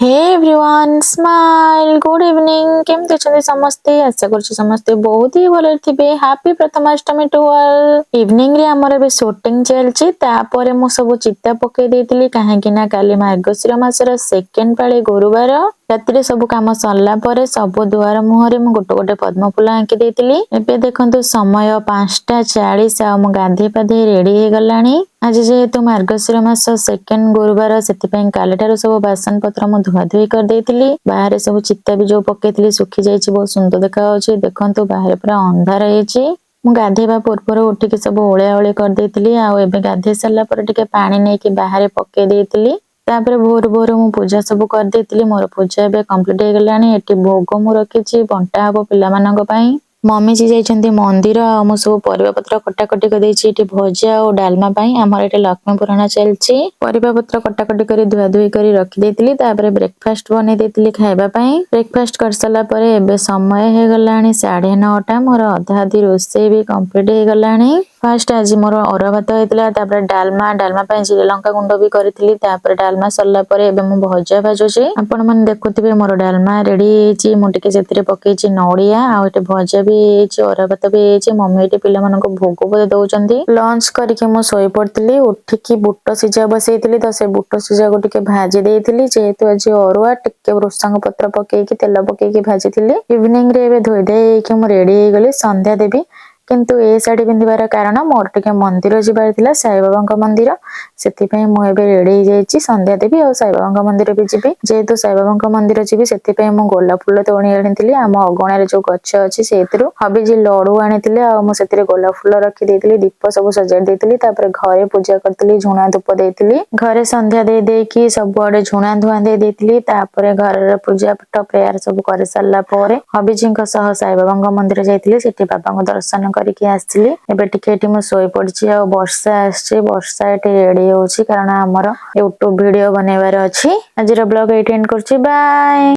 हे everyone smile good evening केमती अछंती समस्ते आशा करछि समस्ते बहुत ही भले थिबे happy Prathamashtami to all evening रे हमर बे शूटिंग चलछि तापरे मु सब चित्ता पके देतिली काहे कि ना काली मार्गशीर मासर सेकंड पाळे गुरुवार रात्रि सब काम सरला परे सब दुआर मुहरे मु गोटे गोटे पद्म फूल आंकी देतिली एबे देखंतु समय 5:40 आ मु गाधे पाधे रेडी हे गलानी आज जेहेतु मार्गशीर मास सेकंड गुरुवार सेतिपई कालीठार सब बासन पत्र मु धुआ धुई कर देतिली बाहर सब चित्ता भी जो पकेतिली सुखी जाईची बहुत सुंदर देखा होची देखंतु बाहर पूरा अंधार हेची मु गाधेबा पूर्वर उठिके सब ओळा ओळी कर देतिली आ एबे गाधे सरला पर टिके पानी नै कि बाहर पके देतिली तापर भोर भोर मु पूजा सब कर देतिली मोर पूजा एबे कंप्लीट हे गलानी एटी भोग मु रखिची बंटा हबो पिला मानक पई मम्मी जी जाइछन्ती मंदिर आ मु सब परिबा पत्र कटाकटी कर देछि एटी भजा और डालमा पई हमर एटी लक्ष्मी पुराण चलछि परिबा पत्र कटाकटी करी धुआ धुई करी रखि देतिली तापर ब्रेकफास्ट बने देतिली खाइबा पई ब्रेकफास्ट कर सला परे एबे समय हे गलानी 9:30 मोर अधा आधी रोसे भी कंप्लीट हे गलानी फर्स्ट आज मोर अरुआ भात हेतिला तापर डालमा पई जीरा लंका गुंड भी करितिली तापर डालमा सरला परे एबे मु भजा भाजुछि आपण मन देखुथिबे मोर डालमा रेडी हेछि मु टिके सेतिरे पकेछि नडिया आ एटे भजा भी हेछि अरुआ भात भी हेछि मम्मी एटे पिला मानको भोग बदे दउचंती लंच करिके मु सोई पड़तिली उठिकी बुट सिजा बसैतिली त से बुट सिजा को टिके भाजी देइतिली जेहेतु आज अरुआ टिके वृषंग पत्र पकेकी तेल पकेकी भाजीतिली इवनिंग रे एबे धोई देइ कि मु रेडी हे गली संध्या देबी किंतु ए साड़ी पिंधिबार कारण मोर टिके मंदिर जिबार थिला साई बाबा मंदिर सेति पई मु एबे रेडी हे जाईची संध्या देबी और साई बाबा मंदिर भी जिबी जेहेतु साई बाबा मंदिर जिबी सेति पई मु गोलाप फूल तोणी आनिथिली आम अगणा रे जो गच्छ अछि सेतिरु हबी जी लडू आनिथिले आ मु सेतिरे गोलाप फूल रखि देइतिली दीप सब सजाइ देइतिली तापर घरे पूजा करतिली झुणा धूप देइतिली घरे संध्या दे देकी सब आडे झुणा धुआ दे देइतिली तापर घर रे पूजा पाठ प्रेयर सब कर सरला परे हबी जी को सह साई बाबा मंदिर जाइतिली सेति बाबा को दर्शन करके आसली एबे टिके एटी मु सोई पड़छि आ वर्षा आछी वर्षा एटी रेडी होछि कारण हमर यूट्यूब वीडियो बनेबार अछि आजिर ब्लॉग एटी एंड करछि बाय।